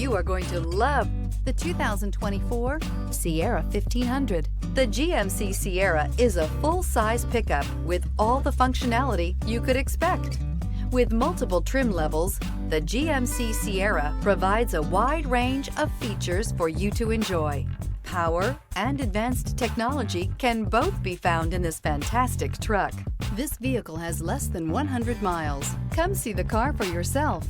You are going to love the 2024 Sierra 1500. The GMC Sierra is a full-size pickup with all the functionality you could expect. With multiple trim levels, the GMC Sierra provides a wide range of features for you to enjoy. Power and advanced technology can both be found in this fantastic truck. This vehicle has less than 100 miles. Come see the car for yourself.